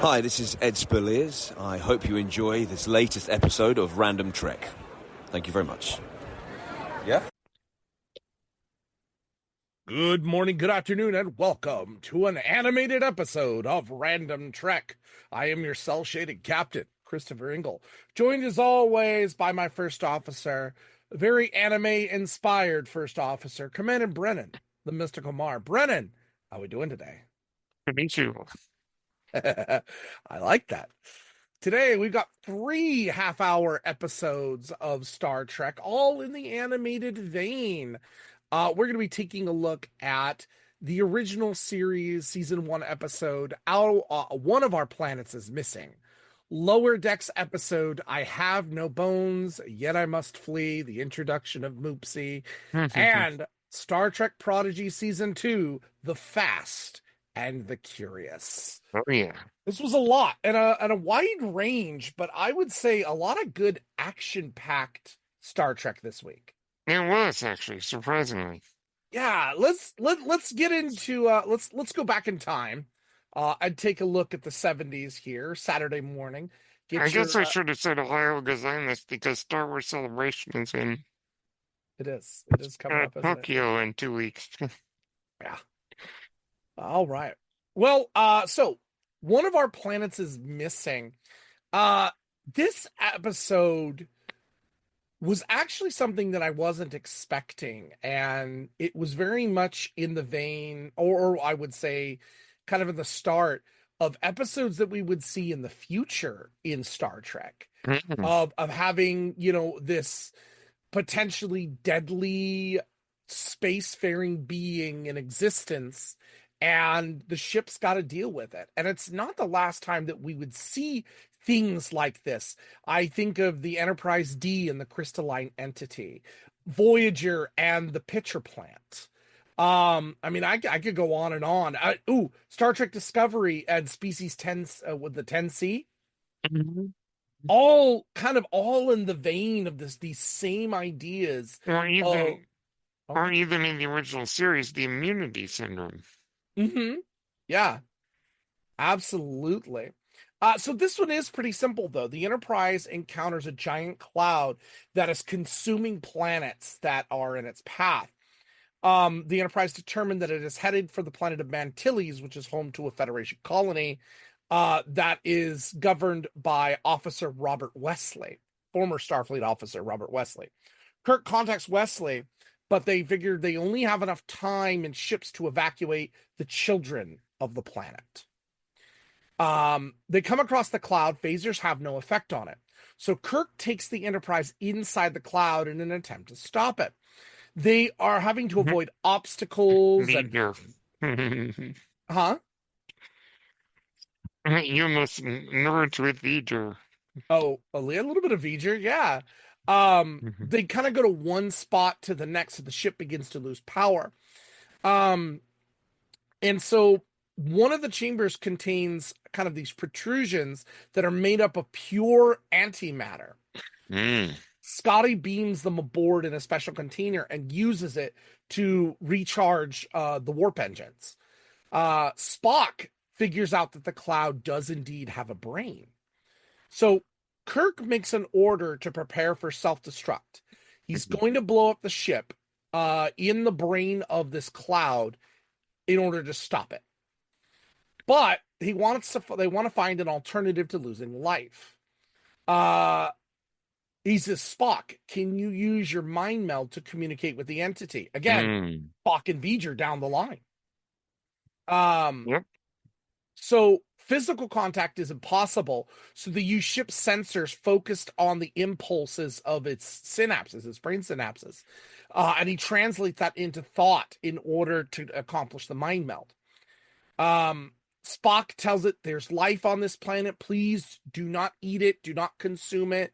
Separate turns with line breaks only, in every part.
Hi, this is Ed Spurliers. I hope you enjoy this latest episode of Random Trek. Thank you very much. Yeah?
Good morning, good afternoon, and welcome to an animated episode of Random Trek. I am your cell-shaded captain, Christopher Ingle, joined as always by my first officer, very anime-inspired first officer, Commander Brennan, the Mystical Mar. Brennan, how are we doing today?
To meet you.
I like that. Today, we've got 3 half-hour episodes of Star Trek, all in the animated vein. We're going to be taking a look at the original series, season 1 episode, One of Our Planets is Missing. Lower Decks episode, I Have No Bones, Yet I Must Flee, the introduction of Moopsy, and Star Trek Prodigy season 2, The Fast and the Curious.
Oh, yeah.
This was a lot and a wide range, but I would say a lot of good action-packed Star Trek this week.
It was actually, surprisingly.
Yeah, let's get into let's go back in time. I'd take a look at the 70s here, Saturday morning.
I guess I should have said Ohio Gazanis because Star Wars Celebration is in
It is coming up, isn't it?
Tokyo in 2 weeks.
Yeah. All right. Well, so One of Our Planets is Missing. This episode was actually something that I wasn't expecting, and it was very much in the vein, or I would say kind of in the start of episodes that we would see in the future in Star Trek, of having, this potentially deadly spacefaring being in existence, and the ship's got to deal with it. And it's not the last time that we would see things like this. I think of the Enterprise D and the crystalline entity, Voyager and the pitcher plant. I could go on and on. Star Trek Discovery and Species 10 with the 10C. All in the vein of these same ideas.
Or even in the original series, the immunity syndrome.
Yeah, absolutely. So this one is pretty simple, though. The Enterprise encounters a giant cloud that is consuming planets that are in its path. The Enterprise determined that it is headed for the planet of Mantilles, which is home to a Federation colony that is governed by Officer Robert Wesley, former Starfleet officer Robert Wesley. Kirk contacts Wesley, but they figured they only have enough time and ships to evacuate the children of the planet. They come across the cloud. Phasers have no effect on it. So Kirk takes the Enterprise inside the cloud in an attempt to stop it. They are having to avoid obstacles. Huh?
You must merge with V'ger.
Oh, a little bit of V'ger, yeah. They kind of go to one spot to the next, so the ship begins to lose power. And so one of the chambers contains kind of these protrusions that are made up of pure antimatter. Scotty beams them aboard in a special container and uses it to recharge the warp engines. Spock figures out that the cloud does indeed have a brain. So Kirk makes an order to prepare for self-destruct. He's going to blow up the ship in the brain of this cloud in order to stop it. But they want to find an alternative to losing life. He says, Spock, can you use your mind meld to communicate with the entity? Again, Spock and V'ger down the line.
Yep.
So physical contact is impossible. So they use ship sensors focused on the impulses of its synapses, its brain synapses. And he translates that into thought in order to accomplish the mind meld. Spock tells it there's life on this planet. Please do not eat it. Do not consume it.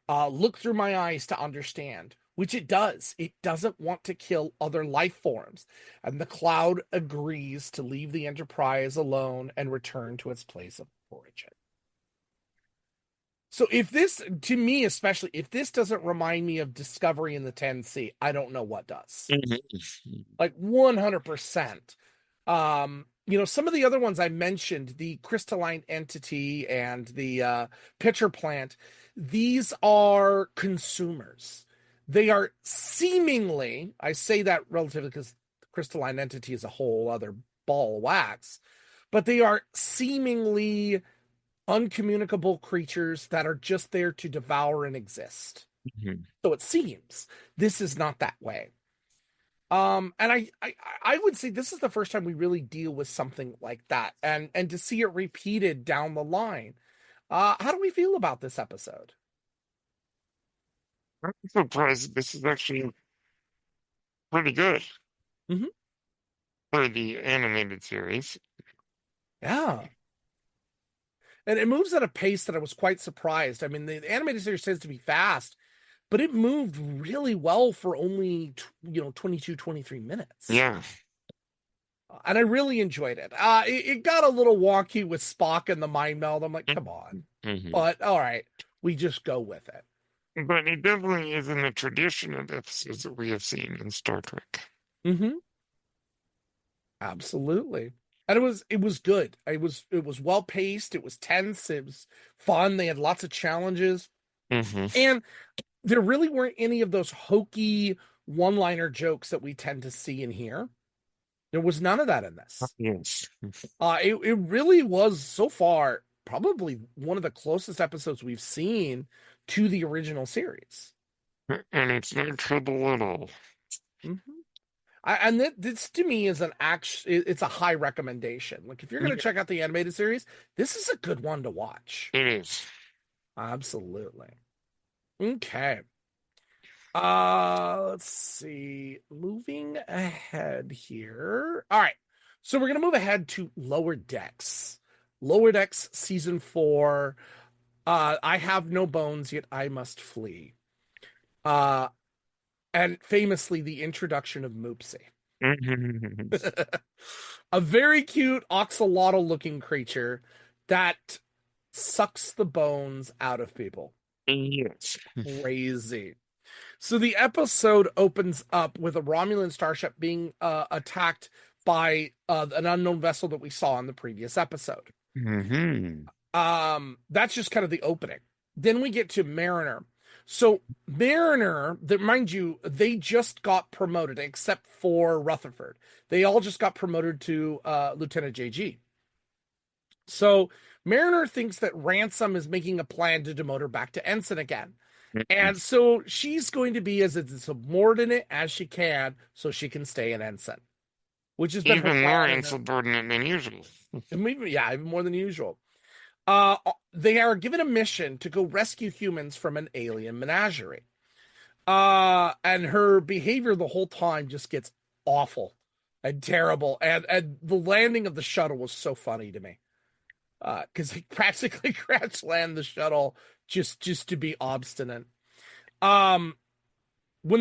Look through my eyes to understand, which it does. It doesn't want to kill other life forms. And the cloud agrees to leave the Enterprise alone and return to its place of origin. So if this, to me especially, if this doesn't remind me of Discovery in the 10C, I don't know what does. Like 100%. some of the other ones I mentioned, the crystalline entity and the pitcher plant, these are consumers. They are seemingly, I say that relatively because the crystalline entity is a whole other ball of wax, but they are seemingly uncommunicable creatures that are just there to devour and exist.
Mhm.
So it seems this is not that way. And I would say this is the first time we really deal with something like that, and to see it repeated down the line. How do we feel about this episode?
I'm surprised this is actually pretty good
Hmm.
for the animated series.
Yeah. And it moves at a pace that I was quite surprised. I mean, the animated series tends to be fast, but it moved really well for only 22, 23 minutes.
Yeah.
And I really enjoyed it. It got a little wonky with Spock and the mind meld. I'm like, come on.
Mhm.
But all right, we just go with it.
But it definitely is in the tradition of episodes that we have seen in Star Trek.
Mm-hmm. Absolutely. And it was good. It was well paced, it was tense, it was fun. They had lots of challenges.
Hmm.
And there really weren't any of those hokey one-liner jokes that we tend to see in here. There was none of that in this.
Yes.
It really was so far probably one of the closest episodes we've seen to the original series.
And it's not trouble at all.
Mm-hmm. And this to me is it's a high recommendation. Like if you're going to
Yeah,
check out the animated series, this is a good one to watch.
it is.
Absolutely. Okay. Let's see. Moving ahead here. All right. So we're going to move ahead to Lower Decks. Lower Decks season 4. I have no bones, yet I must flee. Uh and famously the introduction of Moopsy.
Mhm.
A very cute oxalotl looking creature that sucks the bones out of people.
Yes.
Crazy. So the episode opens up with a Romulan starship being attacked by an unknown vessel that we saw in the previous episode.
Hmm.
That's just kind of the opening. Then we get to Mariner. So Mariner, mind you, they just got promoted except for Rutherford. They all just got promoted to Lieutenant JG. So Mariner thinks that Ransom is making a plan to demote her back to ensign again. And so she's going to be as subordinate as she can so she can stay an ensign, which has been her
Even more
plan.
insubordinate than usual.
Yeah, even more than usual. They are given a mission to go rescue humans from an alien menagerie. And her behavior the whole time just gets awful and terrible. And the landing of the shuttle was so funny to me. Because they practically crash land the shuttle just to be obstinate. When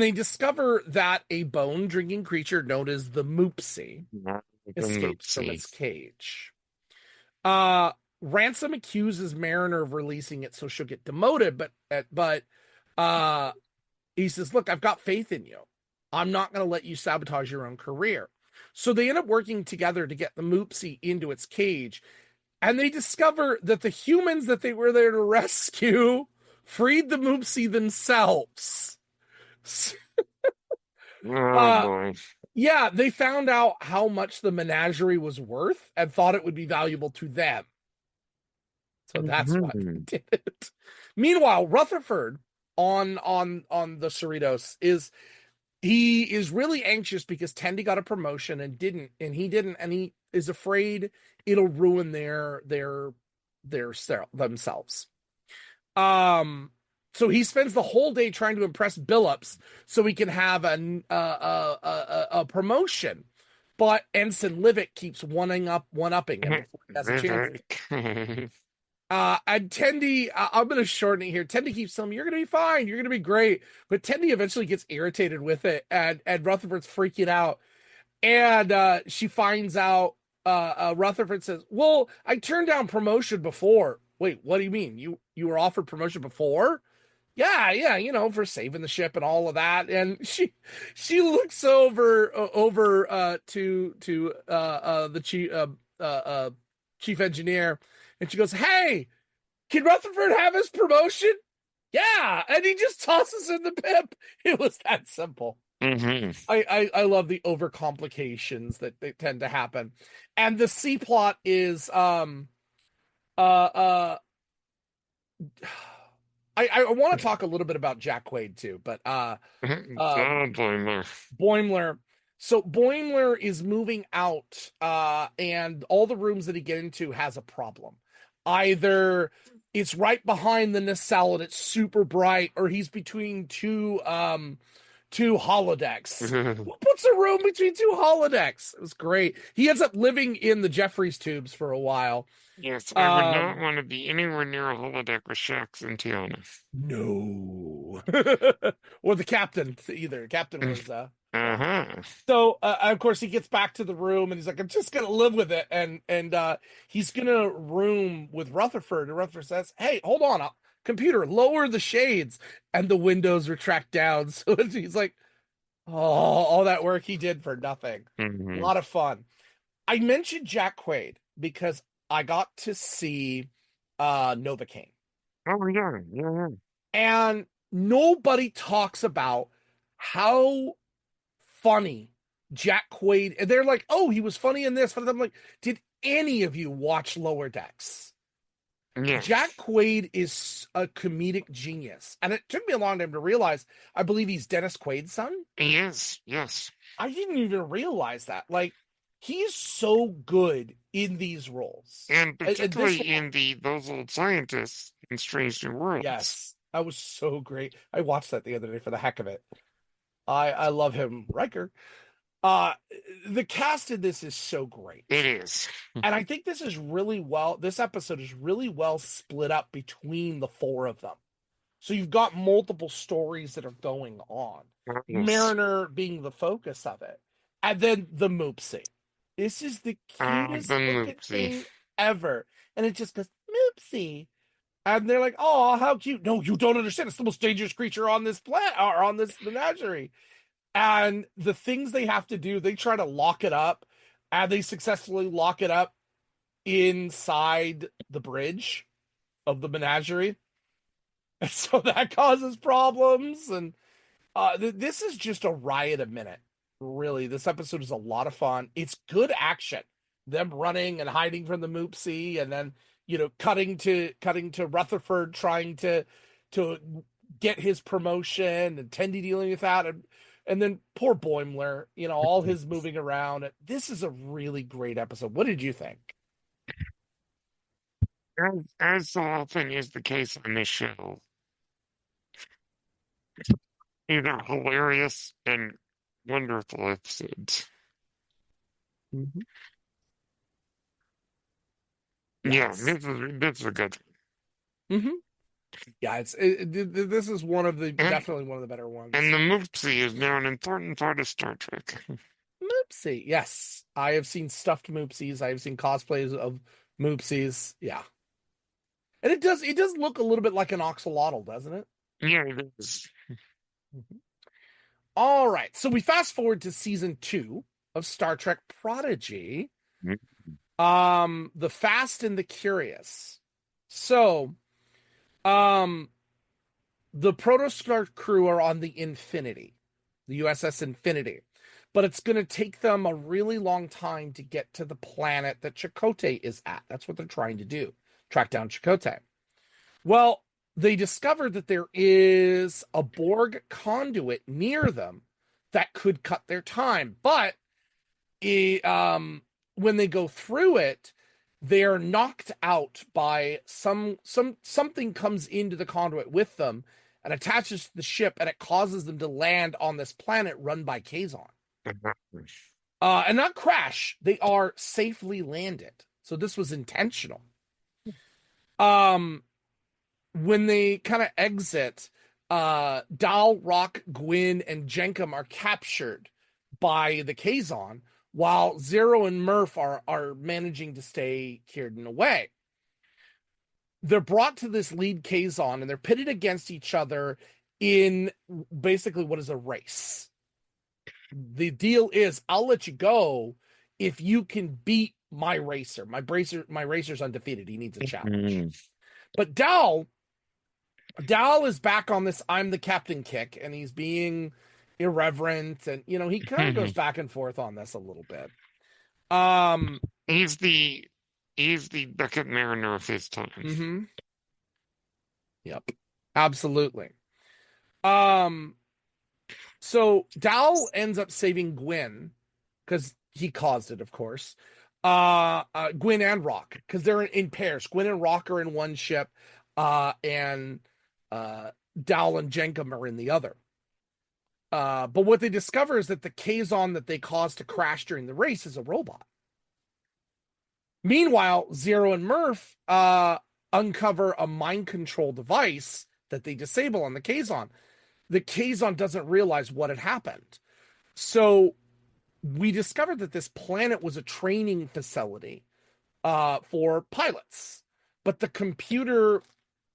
they discover that a bone drinking creature known as the Moopsy
Not the
escapes from
Moopsy.
its cage. Ransom accuses Mariner of releasing it so she'll get demoted, but he says, "Look, I've got faith in you. I'm not going to let you sabotage your own career." So they end up working together to get the Moopsy into its cage, and they discover that the humans that they were there to rescue freed the Moopsy themselves.
Oh
Uh,
boy.
yeah, they found out how much the menagerie was worth and thought it would be valuable to them. So that's why they
Mhm.
did it. Meanwhile, Rutherford on the Cerritos he is really anxious because Tendi got a promotion and he didn't, and he is afraid it'll ruin themselves. So he spends the whole day trying to impress Billups so he can have a promotion. But Ensign Livick keeps one-upping him before he has a chance.
Vivek.
And Tendi, I'm going to shorten it here. Tendi keeps telling me, "You're going to be fine. You're going to be great." But Tendi eventually gets irritated with it, and Rutherford's freaking out. And she finds out, Rutherford says, "Well, I turned down promotion before." Wait, what do you mean? You were offered promotion before? yeah, for saving the ship and all of that. And she looks over to the chief engineer, and she goes, "Hey, can Rutherford have his promotion?" Yeah, and he just tosses in the pip. It was that simple.
Mm-hmm.
I love the overcomplications that they tend to happen. And the C plot is uh uh I want to talk a little bit about Jack Quaid too, but
Sadly,
Boimler. So Boimler is moving out, and all the rooms that he get into has a problem. Either it's right behind the nacelle and it's super bright, or he's between two holodecks.
no.
Who puts a room between two holodecks? It was great. He ends up living in the Jeffries tubes for a while.
Yes, I would not
Um,
want to be anywhere near a holodeck with Shax and Tiana.
no, or the captain either. Captain was
Uh-huh.
So of course he gets back to the room and he's like, I'm just gonna live with it, and he's gonna room with Rutherford, and Rutherford says, Hey, hold on, computer, lower the shades, and the windows retract down. So he's like, oh, all that work he did for nothing. A
Mm-hmm.
lot of fun. I mentioned Jack Quaid because I got to see Novocaine,
Oh, yeah, yeah.
and nobody talks about how funny Jack Quaid. And they're like, oh, he was funny in this. But I'm like, did any of you watch Lower Decks?
Yeah,
Jack Quaid is a comedic genius. And it took me a long time to realize, I believe he's Dennis Quaid's son.
he is, yes.
I didn't even realize that. Like, he's so good in these roles.
And
And this
particularly in those old scientists in Strange New Worlds.
yes, that was so great. I watched that the other day for the heck of it. I love him, Riker. Uh the cast in this is so great.
It is.
And I think this episode is really well split up between the four of them. So you've got multiple stories that are going on.
Yes.
Mariner being the focus of it. And then the Moopsie. This is the cutest
The
looking
Moopsie.
thing ever. And it just goes, Moopsie. And they're like, oh, how cute. No, you don't understand. It's the most dangerous creature on this planet or on this menagerie. And the things they have to do, they try to lock it up, and they successfully lock it up inside the bridge of the menagerie. And so that causes problems. And this is just a riot a minute. Really, this episode is a lot of fun. It's good action. Them running and hiding from the Moopsie, and then cutting to Rutherford trying to get his promotion, and Tendi dealing with that, and then poor Boimler, all his moving around. This is a really great episode. What did you think?
As so often is the case on this show, these are hilarious and wonderful episodes.
Mm-hmm.
Yeah,
Yes.
this is a good
one. Mm-hmm. Yeah, this is definitely one of the better ones.
And the Moopsie is now an important part of Star Trek.
Moopsie, yes. I have seen stuffed Moopsies. I have seen cosplays of Moopsies. Yeah. And it does look a little bit like an axolotl, doesn't it?
Yeah, it is.
Mm-hmm. All right. So we fast forward to season 2 of Star Trek Prodigy.
Mm-hmm.
The Fast and the Curious. So, the Protostar crew are on the Infinity, the USS Infinity, but it's going to take them a really long time to get to the planet that Chakotay is at. That's what they're trying to do, track down Chakotay. Well, they discovered that there is a Borg conduit near them that could cut their time, but when they go through it, they're knocked out by something comes into the conduit with them and attaches to the ship, and it causes them to land on this planet run by Kazon. And not crash, they are safely landed. So this was intentional. When they kind of exit, Dal, Rock, Gwyn, and Jenkum are captured by the Kazon, while Zero and Murph are managing to stay Kierden away. they're brought to this lead Kazon and they're pitted against each other in basically what is a race. The deal is I'll let you go if you can beat my racer. My racer's undefeated. He needs a challenge. But Dal is back on this I'm the captain kick, and he's being irreverent, and he kind of goes back and forth on this a little bit.
He's the Beckett Mariner of his time.
Mm-hmm. Yep. Absolutely. So Dal ends up saving Gwyn because he caused it, of course. Gwyn and Rock, because they're in pairs. Gwyn and Rock are in one ship, and Dal and Jenkum are in the other. But what they discover is that the Kazon that they caused to crash during the race is a robot. Meanwhile, Zero and Murph uncover a mind control device that they disable on the Kazon. The Kazon doesn't realize what had happened. So we discovered that this planet was a training facility for pilots. But the computer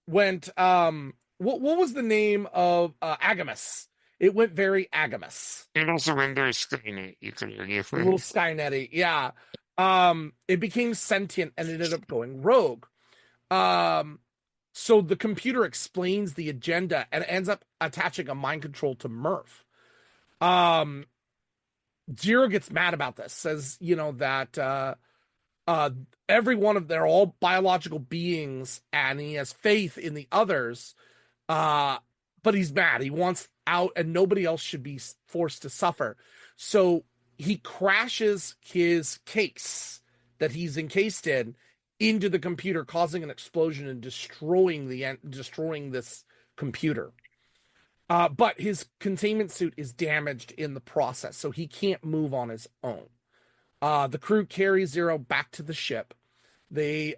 went, what was the name of Agamus? It went very Agamus.
It also went very Skynet, you could argue.
A little Skynet-y, yeah. It became sentient and it ended up going rogue. So the computer explains the agenda and ends up attaching a mind control to Murph. Zero gets mad about this, says, that every one of they're all biological beings and he has faith in the others. But he's mad. He wants out and nobody else should be forced to suffer. So he crashes his case that he's encased in into the computer, causing an explosion and destroying this computer. But his containment suit is damaged in the process, so he can't move on his own. The crew carries Zero back to the ship. They,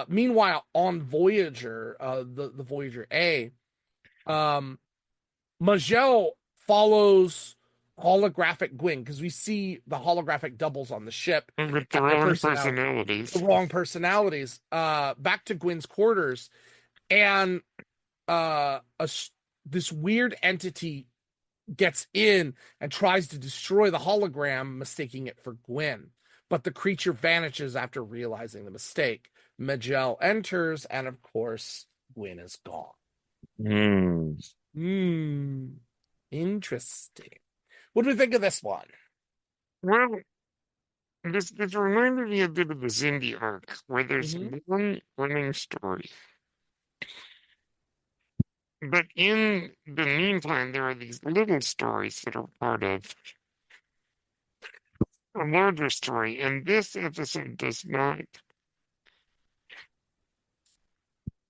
meanwhile, on Voyager, the Voyager A, Majel follows holographic Gwyn because we see the holographic doubles on the ship
with the wrong personalities.
The wrong personalities. Back to Gwyn's quarters, and this weird entity gets in and tries to destroy the hologram, mistaking it for Gwyn. But the creature vanishes after realizing the mistake. Majel enters, and of course, Gwyn is gone. Interesting. What do we think of this one?
Well, this reminded me a bit of the Zindi arc, where there's one running story. But in the meantime, there are these little stories that are part of a larger story, and this episode doesn't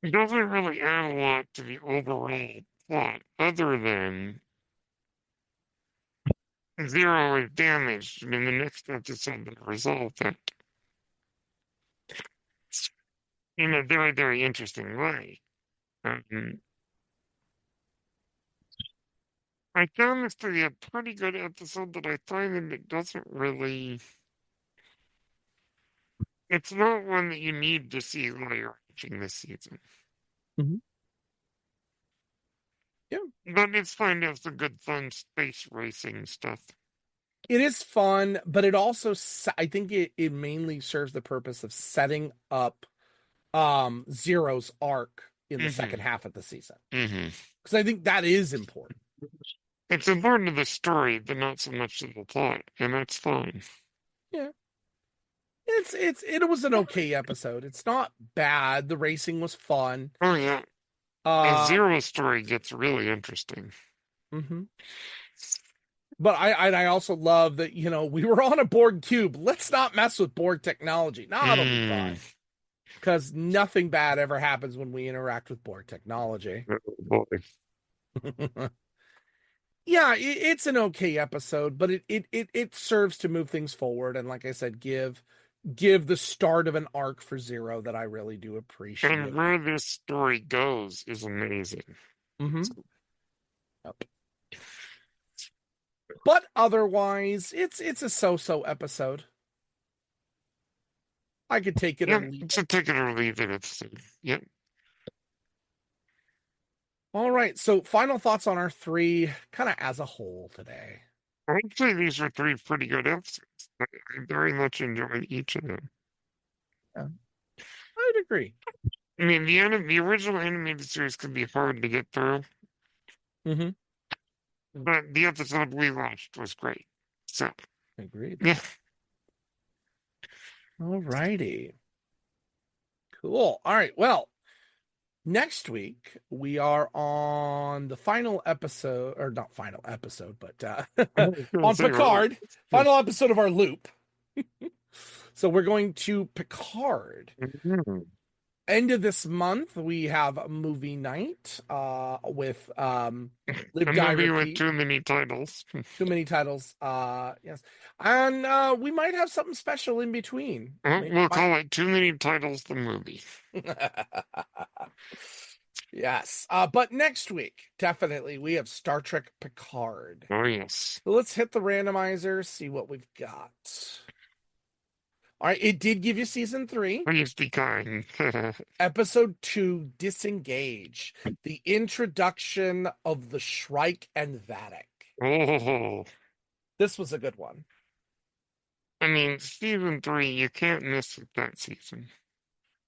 really add a lot to the overall plot, other than Zero is damaged, and in the next episode they resolve that in a very, very interesting way. I found this to be a pretty good episode, but I find that it doesn't really... It's not one that you need to see while you're watching this season.
Yeah.
But it's fun to have some good fun space racing stuff.
It is fun, but it also, I think it mainly serves the purpose of setting up Zero's arc in the second half of the season. Because I think that is important.
It's important to the story, but not so much to the plot, and that's fine.
Yeah. It was an okay episode. It's not bad. The racing was fun.
Oh, yeah. The Zero story gets really interesting.
But I also love that, we were on a Borg cube. Let's not mess with Borg technology. No, it'll be fine. Because nothing bad ever happens when we interact with Borg technology.
Oh, boy.
Yeah, it's an okay episode, but it serves to move things forward. And like I said, give the start of an arc for Zero that I really do appreciate.
And where this story goes is amazing.
Yep. But otherwise, it's a so-so episode. I could take it or leave it.
It's a take it or leave it episode. Yep.
All right. So, final thoughts on our three, kind of as a whole today.
I'd say these are three pretty good episodes. I very much enjoyed each of them.
Yeah, I'd agree.
I mean, the original animated series could be hard to get through,
Mm-hmm.
but the episode we watched was great. So,
Agreed.
yeah.
All righty. Cool. All right. Well, next week we are on the final episode, or not final episode, but on Picard, final episode of our loop. So we're going to Picard.
Mhm.
End of this month, we have a movie night with Live
A
Die
movie with
Repeat.
too many titles.
Too many titles. Yes. And we might have something special in between.
We'll call it Too Many Titles the Movie.
Yes. But next week, definitely, we have Star Trek Picard.
Oh, yes.
So let's hit the randomizer, see what we've got. All right, it did give you season 3.
Please be kind.
Episode 2, Disengage. The introduction of the Shrike and Vatic.
Oh,
This was a good one.
I mean, season 3, you can't miss with that season.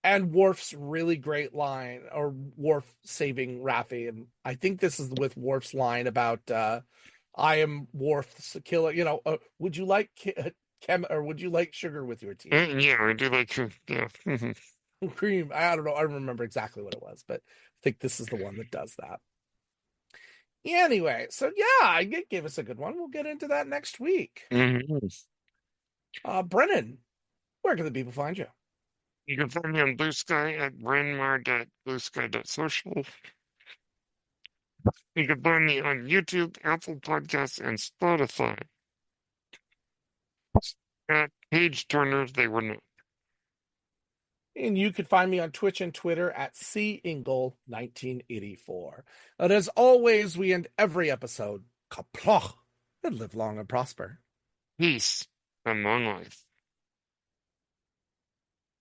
And Worf's really great line, or Worf saving Raffi. And I think this is with Worf's line about, I am Worf's killer. You know, would you like or would you like sugar with your tea?
Yeah, I do like to, yeah.
Cream. I don't know. I don't remember exactly what it was, but I think this is the one that does that. Anyway, so yeah, it gave us a good one. We'll get into that next week.
Mhm.
Brennan, where can the people find you?
You can find me on Blue Sky at brandmark@bluesky.social. You can find me on YouTube, Apple Podcasts, and Spotify at Page Turners They Were Not.
And you can find me on Twitch and Twitter at CIngle1984. And as always, we end every episode, kaploch, and live long and prosper.
Peace and long life.